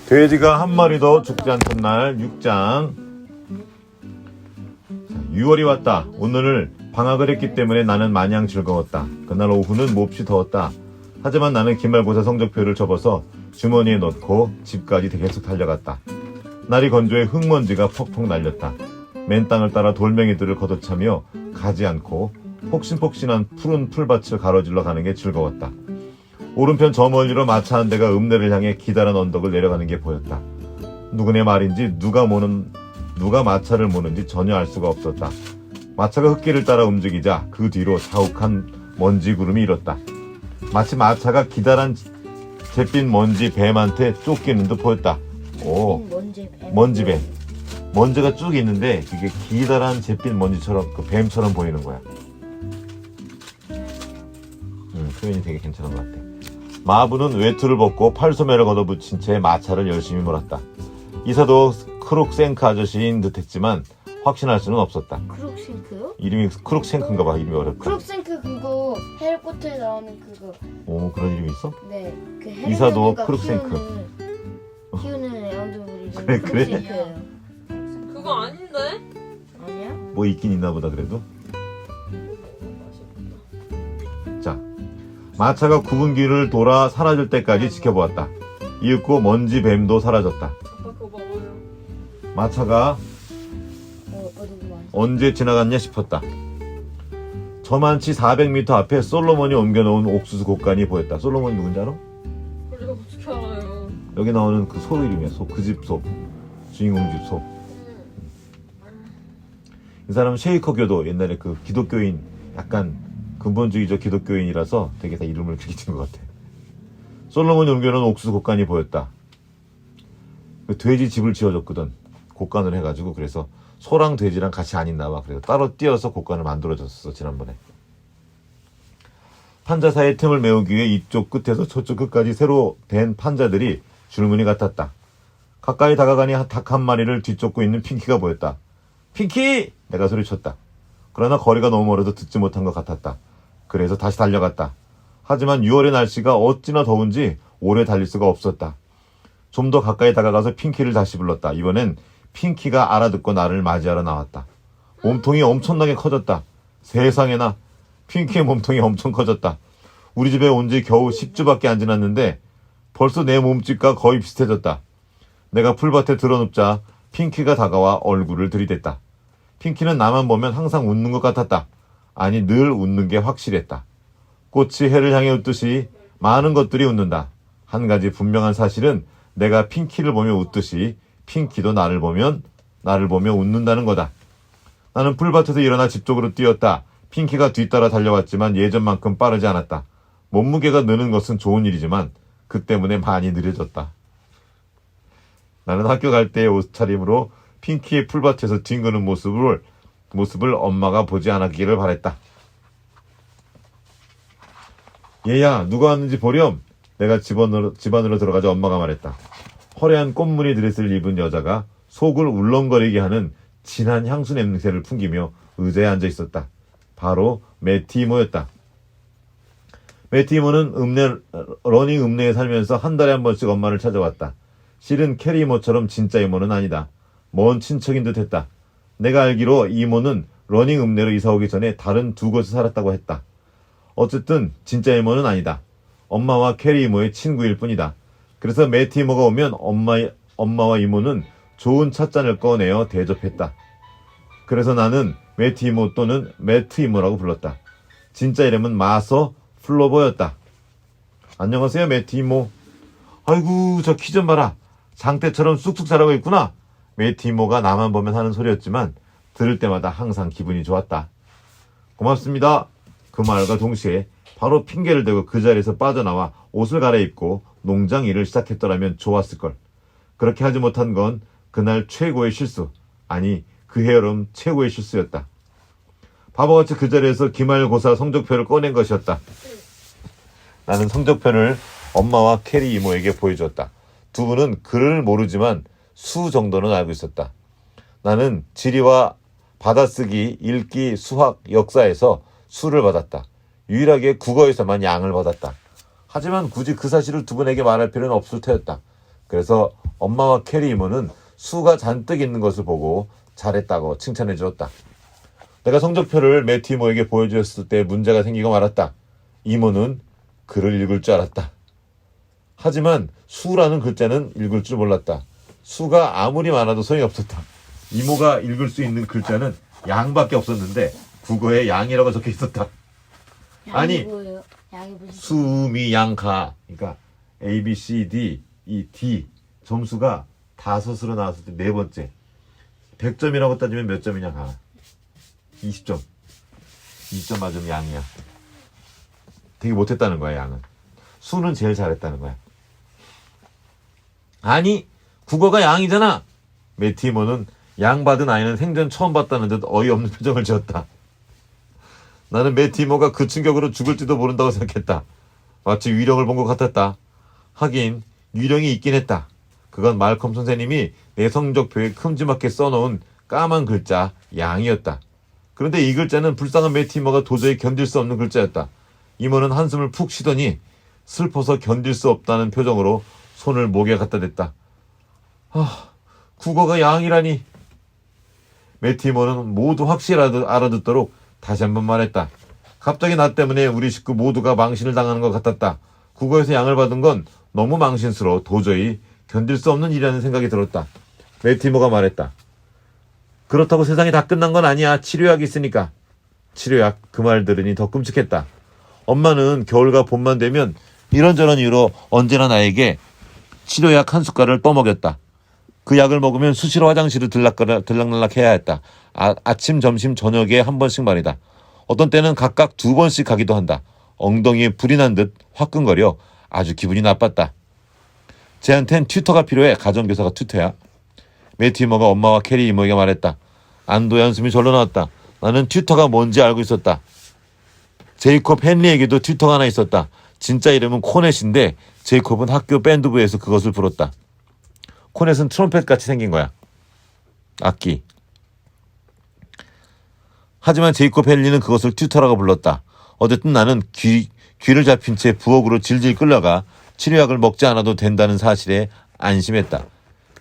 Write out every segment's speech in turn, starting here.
돼지가 한 마리도 죽지 않던 날 6장. 6월이 왔다. 오늘을 방학을 했기 때문에 나는 마냥 즐거웠다. 그날 오후는 몹시 더웠다. 하지만 나는 기말고사 성적표를 접어서 주머니에 넣고 집까지 계속 달려갔다. 날이 건조해 흙먼지가 퍽퍽 날렸다. 맨 땅을 따라 돌멩이들을 걷어차며 가지 않고 폭신폭신한 푸른 풀밭을 가로질러 가는 게 즐거웠다. 오른편 저 멀리로 마차 한 대가 읍내를 향해 기다란 언덕을 내려가는 게 보였다. 누구네 말인지 누가 마차를 모는지 전혀 알 수가 없었다. 마차가 흙길을 따라 움직이자 그 뒤로 자욱한 먼지 구름이 일었다. 마치 마차가 기다란 잿빛 먼지 뱀한테 쫓기는 듯 보였다. 오, 먼지뱀. 먼지가 쭉 있는데 그게 기다란 잿빛 먼지처럼 그 뱀처럼 보이는 거야. 표현이 되게 괜찮은 것 같아. 마부는 외투를 벗고 팔소매를 걷어붙인 채 마차를 열심히 몰았다. 이사도 크룩생크 아저씨인 듯했지만 확신할 수는 없었다. 크룩생크요? 이름이 크룩생크인가 봐. 이름이 어렵다. 크룩생크 그거 해리포터에 나오는 그거. 오, 그런 이름이 있어? 네. 그 이사도 크룩생크. 키우는 애완동물 이름이 그래? 크룩생크예요. 그거 아닌데? 아니야? 뭐 있긴 있나 보다 그래도. 자, 마차가 굽은 길을 돌아 사라질 때까지 지켜보았다. 이윽고 먼지 뱀도 사라졌다. 아빠 그거 먹어요. 마차가 언제 지나갔냐 싶었다. 저만치 400m 앞에 솔로몬이 옮겨놓은 옥수수 곡간이 보였다. 솔로몬이 누군지 알아? 그걸 어떻게 알아요? 여기 나오는 그 소 이름이야. 그 집 소. 주인공 집 소. 이 사람은 쉐이커교도 옛날에 그 기독교인, 약간 근본주의적 기독교인이라서 되게 다 이름을 그렇게 지은 것 같아. 솔로몬이 옮겨놓은 옥수수 곡간이 보였다. 그 돼지 집을 지어줬거든. 곡간을 해가지고. 그래서 소랑 돼지랑 같이 안 있나 봐. 그래서 따로 띄어서 곡간을 만들어줬어 지난번에. 판자 사이의 틈을 메우기 위해 이쪽 끝에서 저쪽 끝까지 새로 된 판자들이 줄무늬 같았다. 가까이 다가가니 닭 한 마리를 뒤쫓고 있는 핑키가 보였다. 핑키! 내가 소리쳤다. 그러나 거리가 너무 멀어서 듣지 못한 것 같았다. 그래서 다시 달려갔다. 하지만 6월의 날씨가 어찌나 더운지 오래 달릴 수가 없었다. 좀 더 가까이 다가가서 핑키를 다시 불렀다. 이번엔 핑키가 알아듣고 나를 맞이하러 나왔다. 몸통이 엄청나게 커졌다. 세상에나, 핑키의 몸통이 엄청 커졌다. 우리 집에 온 지 겨우 10주밖에 안 지났는데 벌써 내 몸집과 거의 비슷해졌다. 내가 풀밭에 드러눕자 핑키가 다가와 얼굴을 들이댔다. 핑키는 나만 보면 항상 웃는 것 같았다. 아니, 늘 웃는 게 확실했다. 꽃이 해를 향해 웃듯이 많은 것들이 웃는다. 한 가지 분명한 사실은 내가 핑키를 보며 웃듯이 핑키도 나를 보며 웃는다는 거다. 나는 풀밭에서 일어나 집 쪽으로 뛰었다. 핑키가 뒤따라 달려왔지만 예전만큼 빠르지 않았다. 몸무게가 느는 것은 좋은 일이지만 그 때문에 많이 느려졌다. 나는 학교 갈 때의 옷차림으로 핑키의 풀밭에서 뒹구는 모습을 엄마가 보지 않았기를 바랬다. 얘야, 누가 왔는지 보렴. 내가 집 안으로 들어가자 엄마가 말했다. 화려한 꽃무늬 드레스를 입은 여자가 속을 울렁거리게 하는 진한 향수 냄새를 풍기며 의자에 앉아 있었다. 바로 매티 이모였다. 매티 이모는 러닝 읍내에 살면서 한 달에 한 번씩 엄마를 찾아왔다. 실은 캐리 이모처럼 진짜 이모는 아니다. 먼 친척인 듯 했다. 내가 알기로 이모는 러닝 읍내로 이사 오기 전에 다른 두 곳에 살았다고 했다. 어쨌든 진짜 이모는 아니다. 엄마와 캐리 이모의 친구일 뿐이다. 그래서 매티 이모가 오면 엄마와 이모는 좋은 찻잔을 꺼내어 대접했다. 그래서 나는 매티 이모 또는 매트 이모라고 불렀다. 진짜 이름은 마서 플로버였다. 안녕하세요, 매티 이모. 아이고, 저 키 좀 봐라. 장대처럼 쑥쑥 자라고 있구나. 매티 이모가 나만 보면 하는 소리였지만 들을 때마다 항상 기분이 좋았다. 고맙습니다. 그 말과 동시에 바로 핑계를 대고 그 자리에서 빠져나와 옷을 갈아입고 농장 일을 시작했더라면 좋았을걸. 그렇게 하지 못한 건 그날 최고의 실수, 아니 그 해여름 최고의 실수였다. 바보같이 그 자리에서 기말고사 성적표를 꺼낸 것이었다. 나는 성적표를 엄마와 캐리 이모에게 보여주었다. 두 분은 글을 모르지만 수 정도는 알고 있었다. 나는 지리와 받아쓰기, 읽기, 수학, 역사에서 수를 받았다. 유일하게 국어에서만 양을 받았다. 하지만 굳이 그 사실을 두 분에게 말할 필요는 없을 테였다. 그래서 엄마와 캐리 이모는 수가 잔뜩 있는 것을 보고 잘했다고 칭찬해 주었다. 내가 성적표를 매튜 이모에게 보여주었을 때 문제가 생기고 말았다. 이모는 글을 읽을 줄 알았다. 하지만 수라는 글자는 읽을 줄 몰랐다. 수가 아무리 많아도 소용이 없었다. 이모가 읽을 수 있는 글자는 양밖에 없었는데 국어에 양이라고 적혀 있었다. 아니, 양이 뭐예요? 양이 무슨 수미 양가, 그러니까 A, B, C, D, 이 D 점수가 5으로 나왔을 때 네 번째. 100점이라고 따지면 몇 점이냐 가. 20점. 20점 맞으면 양이야. 되게 못했다는 거야, 양은. 수는 제일 잘했다는 거야. 아니, 국어가 양이잖아. 매튜 이모는 양 받은 아이는 생전 처음 봤다는 듯 어이없는 표정을 지었다. 나는 매튜 이모가 그 충격으로 죽을지도 모른다고 생각했다. 마치 위령을 본 것 같았다. 하긴 위령이 있긴 했다. 그건 말컴 선생님이 내 성적표에 큼지막하게 써놓은 까만 글자 양이었다. 그런데 이 글자는 불쌍한 매튜 이모가 도저히 견딜 수 없는 글자였다. 이모는 한숨을 푹 쉬더니 슬퍼서 견딜 수 없다는 표정으로 손을 목에 갖다 댔다. 국어가 양이라니. 매튜 이모는 모두 확실히 알아듣도록 다시 한번 말했다. 갑자기 나 때문에 우리 식구 모두가 망신을 당하는 것 같았다. 국어에서 양을 받은 건 너무 망신스러워 도저히 견딜 수 없는 일이라는 생각이 들었다. 매튜 이모가 말했다. 그렇다고 세상이 다 끝난 건 아니야. 치료약이 있으니까. 치료약, 그 말 들으니 더 끔찍했다. 엄마는 겨울과 봄만 되면 이런저런 이유로 언제나 나에게 치료약 한 숟갈을 떠먹였다. 그 약을 먹으면 수시로 화장실을 들락날락 해야 했다. 아침, 점심, 저녁에 한 번씩 말이다. 어떤 때는 각각 2번씩 가기도 한다. 엉덩이에 불이 난 듯 화끈거려 아주 기분이 나빴다. 쟤한텐 튜터가 필요해. 가정교사가 튜터야. 매튜 이모가 엄마와 캐리 이모에게 말했다. 안도의 한숨이 절로 나왔다. 나는 튜터가 뭔지 알고 있었다. 제이콥 헨리에게도 튜터가 하나 있었다. 진짜 이름은 코넷인데 제이콥은 학교 밴드부에서 그것을 불었다. 코넷은 트럼펫 같이 생긴 거야. 악기. 하지만 제이콥 헨리는 그것을 튜터라고 불렀다. 어쨌든 나는 귀를 잡힌 채 부엌으로 질질 끌려가 치료약을 먹지 않아도 된다는 사실에 안심했다.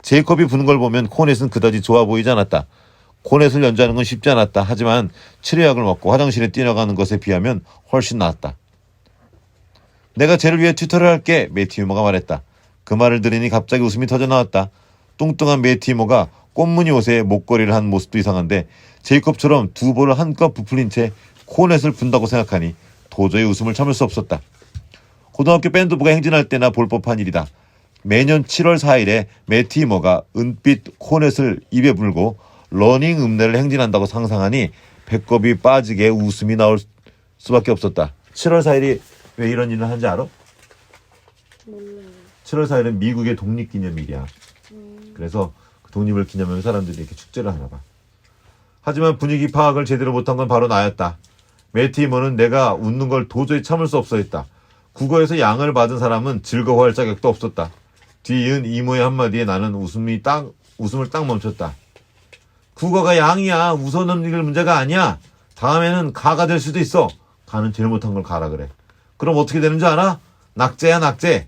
제이콥이 부는 걸 보면 코넷은 그다지 좋아 보이지 않았다. 코넷을 연주하는 건 쉽지 않았다. 하지만 치료약을 먹고 화장실에 뛰어가는 것에 비하면 훨씬 나았다. 내가 쟤를 위해 튜터를 할게. 매튜 이모가 말했다. 그 말을 들으니 갑자기 웃음이 터져 나왔다. 뚱뚱한 매튜 이모가 꽃무늬 옷에 목걸이를 한 모습도 이상한데 제이콥처럼 두 볼을 한껏 부풀린 채 코넷을 분다고 생각하니 도저히 웃음을 참을 수 없었다. 고등학교 밴드부가 행진할 때나 볼 법한 일이다. 매년 7월 4일에 매튜 이모가 은빛 코넷을 입에 물고 러닝 읍내를 행진한다고 상상하니 배꼽이 빠지게 웃음이 나올 수밖에 없었다. 7월 4일이 왜 이런 일을 하는지 알아? 몰라요. 7월 4일은 미국의 독립기념일이야. 그래서 그 독립을 기념하면 사람들이 이렇게 축제를 하나 봐. 하지만 분위기 파악을 제대로 못한 건 바로 나였다. 매튜 이모는 내가 웃는 걸 도저히 참을 수 없어 했다. 국어에서 양을 받은 사람은 즐거워할 자격도 없었다. 뒤이은 이모의 한마디에 나는 웃음을 딱 멈췄다. 국어가 양이야. 웃어는 읽을 문제가 아니야. 다음에는 가가 될 수도 있어. 가는 제일 못한 걸 가라 그래. 그럼 어떻게 되는 줄 알아? 낙제야 낙제.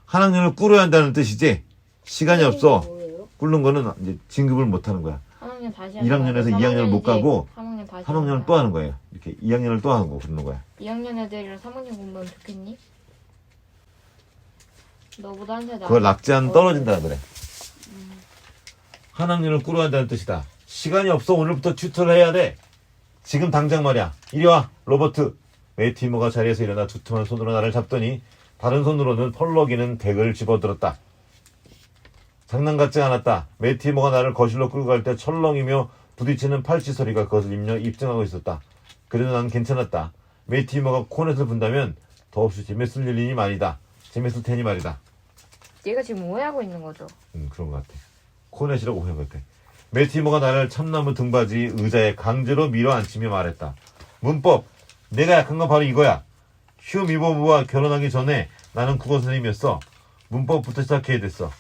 한 학년을 꿇어야 한다는 뜻이지. 시간이 없어. 뭐예요? 꿇는 거는 이제 진급을 못 하는 거야. 3학년 다시 1학년에서 2학년을 못 가고 3학년 다시 3학년을 또 하는 거예요. 이렇게 2학년을 또 하는 거 그러는 거야. 2학년 애들이랑 3학년 공부하면 좋겠니? 너보다 한 살 그걸 낙제하면 떨어진다 그래. 한 학년을 꿇어야 한다는 뜻이다. 시간이 없어. 오늘부터 튜터를 해야 돼. 지금 당장 말이야. 이리 와 로버트. 매튜 이모가 자리에서 일어나 두툼한 손으로 나를 잡더니 다른 손으로는 펄럭이는 덱을 집어들었다. 장난 같지 않았다. 매튜 이모가 나를 거실로 끌고 갈 때 철렁이며 부딪히는 팔찌 소리가 그것을 입증하고 있었다. 그래도 난 괜찮았다. 매튜 이모가 코넷을 분다면 더없이 재밌을 일이니 말이다. 재밌을 테니 말이다. 얘가 지금 오해하고 있는 거죠? 그런 것 같아. 코넷이라고 오해한 것 같아. 매튜 이모가 나를 참나무 등받이 의자에 강제로 밀어 앉히며 말했다. 문법. 내가 약한 건 바로 이거야. 휴 미보부와 결혼하기 전에 나는 국어 선생님이었어. 문법부터 시작해야 됐어.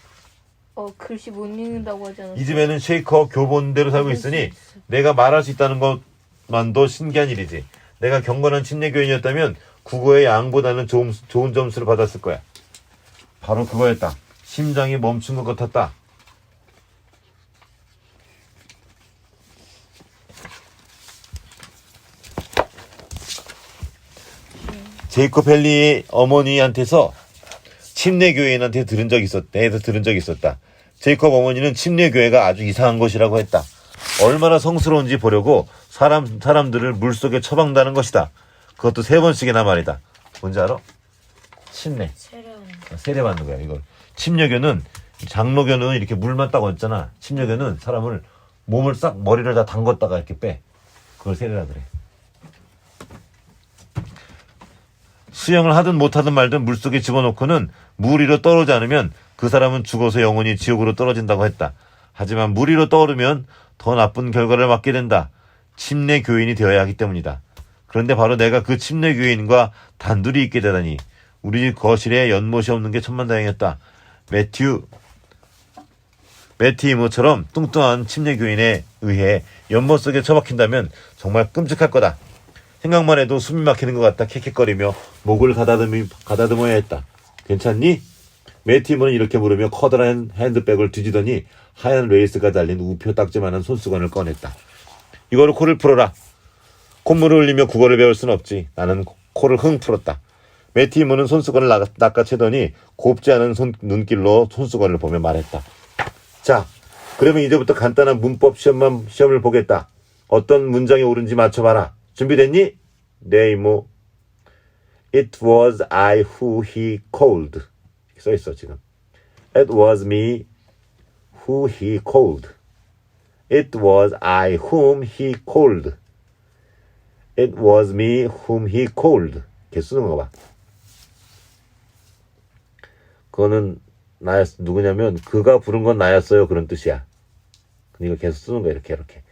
글씨 못 읽는다고 하잖아. 이 집에는 쉐이커 교본대로 살고 있으니 내가 말할 수 있다는 것만도 신기한 일이지. 내가 경건한 침례교인이었다면 국어의 양보다는 좋은 점수를 받았을 거야. 바로 그거였다. 심장이 멈춘 것 같았다. 제이콥 헨리의 어머니한테서 침례교인한테 들은 적이 있었다. 제이콥 어머니는 침례교회가 아주 이상한 것이라고 했다. 얼마나 성스러운지 보려고 사람들을 물속에 처박는다는 것이다. 그것도 3번씩이나 말이다. 뭔지 알아? 침례. 세례받는 거야, 이걸. 침례교는, 장로교는 이렇게 물만 딱 얹잖아. 침례교는 사람을, 몸을 싹, 머리를 다 담궜다가 이렇게 빼. 그걸 세례라 그래. 수영을 하든 못하든 말든 물속에 집어넣고는 물 위로 떠오르지 않으면 그 사람은 죽어서 영원히 지옥으로 떨어진다고 했다. 하지만 물 위로 떠오르면 더 나쁜 결과를 맞게 된다. 침례 교인이 되어야 하기 때문이다. 그런데 바로 내가 그 침례 교인과 단둘이 있게 되다니 우리 집 거실에 연못이 없는 게 천만다행이었다. 매티 이모처럼 뚱뚱한 침례 교인에 의해 연못 속에 처박힌다면 정말 끔찍할 거다. 생각만 해도 숨이 막히는 것 같다. 킥킥거리며 목을 가다듬어야 했다. 괜찮니? 매티 이모는 이렇게 물으며 커다란 핸드백을 뒤지더니 하얀 레이스가 달린 우표 딱지만한 손수건을 꺼냈다. 이거로 코를 풀어라. 콧물을 흘리며 국어를 배울 순 없지. 나는 코를 흥 풀었다. 매티 이모는 손수건을 낚아채더니 곱지 않은 눈길로 손수건을 보며 말했다. 자, 그러면 이제부터 간단한 문법 시험을 보겠다. 어떤 문장이 옳은지 맞춰봐라. 준비됐니? 네, 이모. It was I who he called. 이렇게 써있어, 지금. It was me who he called. It was I whom he called. It was me whom he called. 이렇게 쓰는 거 봐. 그거는 누구냐면 그가 부른 건 나였어요. 그런 뜻이야. 이거 계속 쓰는 거야. 이렇게.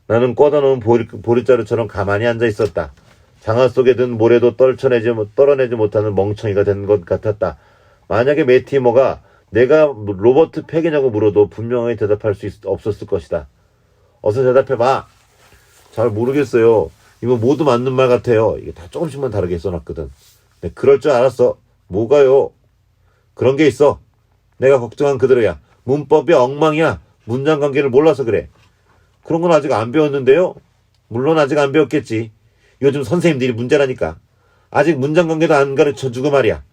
나는 꽂아놓은 보릿자루처럼 가만히 앉아 있었다. 장화 속에 든 모래도 떨어내지 못하는 멍청이가 된 것 같았다. 만약에 매티 이모가 내가 로버트 팩이냐고 물어도 분명하게 대답할 수 없었을 것이다. 어서 대답해봐. 잘 모르겠어요. 이거 모두 맞는 말 같아요. 이게 다 조금씩만 다르게 써놨거든. 네, 그럴 줄 알았어. 뭐가요? 그런 게 있어. 내가 걱정한 그대로야. 문법이 엉망이야. 문장 관계를 몰라서 그래. 그런 건 아직 안 배웠는데요. 물론 아직 안 배웠겠지. 요즘 선생님들이 문제라니까. 아직 문장 관계도 안 가르쳐주고 말이야.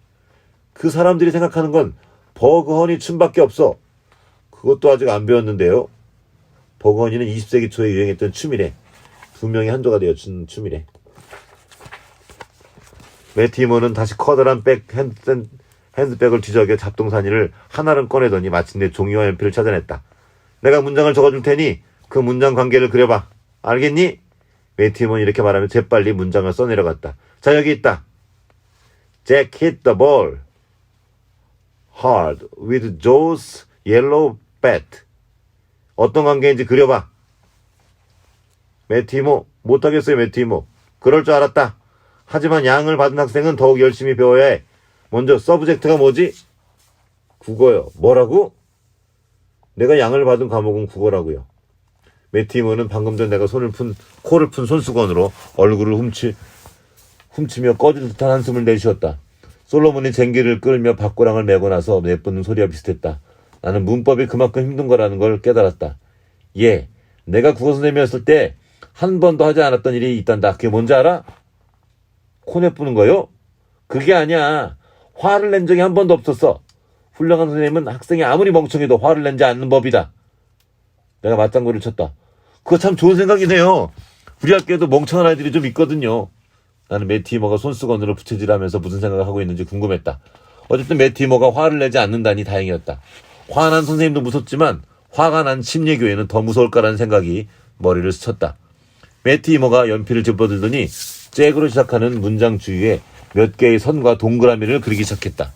그 사람들이 생각하는 건 버그허니 춤밖에 없어. 그것도 아직 안 배웠는데요. 버그허니는 20세기 초에 유행했던 춤이래. 2명이 한조가 되어 춘 춤이래. 매티 이모는 다시 커다란 핸드백을 뒤적여 잡동사니를 하나를 꺼내더니 마침내 종이와 연필을 찾아냈다. 내가 문장을 적어줄 테니 그 문장 관계를 그려봐. 알겠니? 매티 이모는 이렇게 말하며 재빨리 문장을 써내려갔다. 자, 여기 있다. Jack hit the ball hard with Joe's yellow bat. 어떤 관계인지 그려봐. 매티 이모, 못하겠어요, 매티 이모. 그럴 줄 알았다. 하지만 양을 받은 학생은 더욱 열심히 배워야 해. 먼저 서브젝트가 뭐지? 국어요. 뭐라고? 내가 양을 받은 과목은 국어라고요. 매티 이모는 방금 전 내가 코를 푼 손수건으로 얼굴을 훔치며 꺼질 듯한 한숨을 내쉬었다. 솔로몬이 쟁기를 끌며 밭고랑을 메고 나서 내뿜는 소리와 비슷했다. 나는 문법이 그만큼 힘든 거라는 걸 깨달았다. 예, 내가 국어 선생님이었을 때 한 번도 하지 않았던 일이 있단다. 그게 뭔지 알아? 코 내뿌는 거요? 그게 아니야. 화를 낸 적이 한 번도 없었어. 훌륭한 선생님은 학생이 아무리 멍청해도 화를 내지 않는 법이다. 내가 맞장구를 쳤다. 그거 참 좋은 생각이네요. 우리 학교에도 멍청한 아이들이 좀 있거든요. 나는 매티 이모가 손수건으로 부채질하면서 무슨 생각을 하고 있는지 궁금했다. 어쨌든 매티 이모가 화를 내지 않는다니 다행이었다. 화난 선생님도 무섭지만 화가 난 침례교회는 더 무서울까라는 생각이 머리를 스쳤다. 매티 이모가 연필을 집어들더니 잭으로 시작하는 문장 주위에 몇 개의 선과 동그라미를 그리기 시작했다.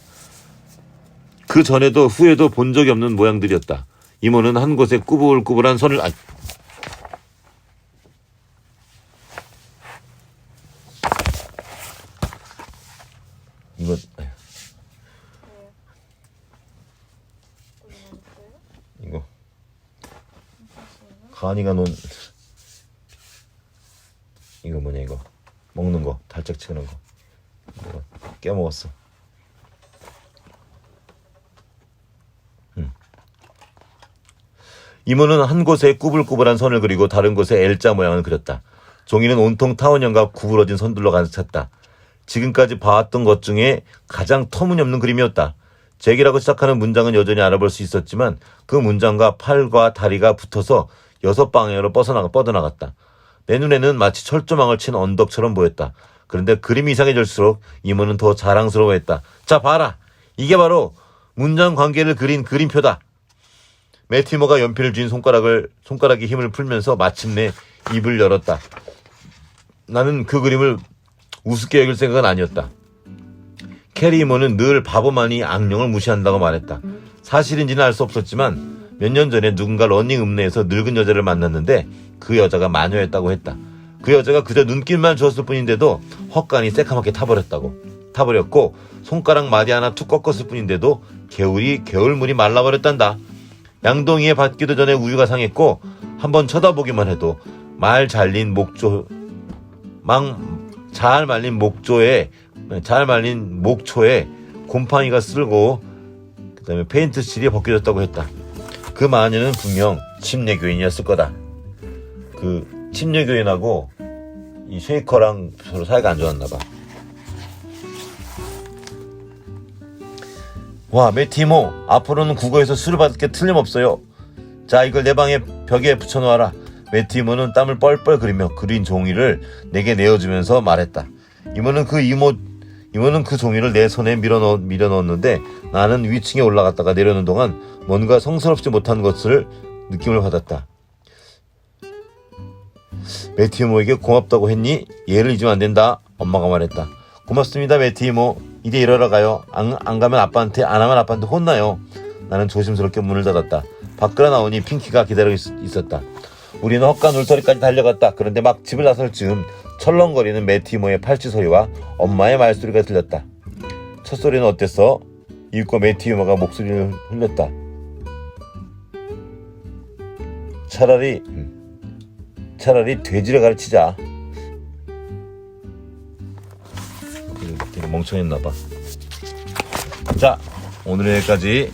그 전에도 후에도 본 적이 없는 모양들이었다. 이모는 한 곳에 꾸불꾸불한 선을 이거 가은이가 논 이거 뭐냐 이거 짝짝치는 거. 내가 깨먹었어. 이모는 한 곳에 꾸불꾸불한 선을 그리고 다른 곳에 L자 모양을 그렸다. 종이는 온통 타원형과 구부러진 선들로 가득 찼다. 지금까지 봐왔던 것 중에 가장 터무니없는 그림이었다. 제기라고 시작하는 문장은 여전히 알아볼 수 있었지만 그 문장과 팔과 다리가 붙어서 6방향으로 뻗어나갔다. 내 눈에는 마치 철조망을 친 언덕처럼 보였다. 그런데 그림이 이상해질수록 이모는 더 자랑스러워했다. 자, 봐라. 이게 바로 문장 관계를 그린 그림표다. 매티모가 연필을 쥔 손가락에 힘을 풀면서 마침내 입을 열었다. 나는 그 그림을 우습게 여길 생각은 아니었다. 캐리 이모는 늘 바보만이 악령을 무시한다고 말했다. 사실인지는 알 수 없었지만 몇 년 전에 누군가 러닝 읍내에서 늙은 여자를 만났는데 그 여자가 마녀였다고 했다. 그 여자가 그저 눈길만 주었을 뿐인데도 헛간이 새카맣게 타버렸고 손가락 마디 하나 툭 꺾었을 뿐인데도 겨울물이 말라버렸단다. 양동이에 받기도 전에 우유가 상했고 한번 쳐다보기만 해도 잘 말린 목초에 곰팡이가 쓸고 그다음에 페인트칠이 벗겨졌다고 했다. 그 마녀는 분명 침례교인이었을 거다. 그 침례교인하고 이 쉐이커랑 서로 사이가 안 좋았나 봐. 와, 매티모, 앞으로는 국어에서 수를 받을 게 틀림없어요. 자, 이걸 내 방에 벽에 붙여놓아라. 매티모는 땀을 뻘뻘 그리며 그린 종이를 내게 내어주면서 말했다. 이모는 그 종이를 내 손에 밀어 넣었는데 나는 위층에 올라갔다가 내려오는 동안 뭔가 성스럽지 못한 것을 느낌을 받았다. 매티모에게 고맙다고 했니? 얘를 잊으면 안 된다. 엄마가 말했다. 고맙습니다, 매티모. 이제 일하러 가요. 안 하면 아빠한테 혼나요. 나는 조심스럽게 문을 닫았다. 밖으로 나오니 핑키가 기다리고 있었다. 우리는 헛간 울터리까지 달려갔다. 그런데 막 집을 나설 즈음 철렁거리는 매티모의 팔찌 소리와 엄마의 말소리가 들렸다. 첫 소리는 어땠어? 이윽고 매티모가 목소리를 흘렸다. 차라리 돼지를 가르치자. 되게 멍청했나봐. 자, 오늘은 여기까지.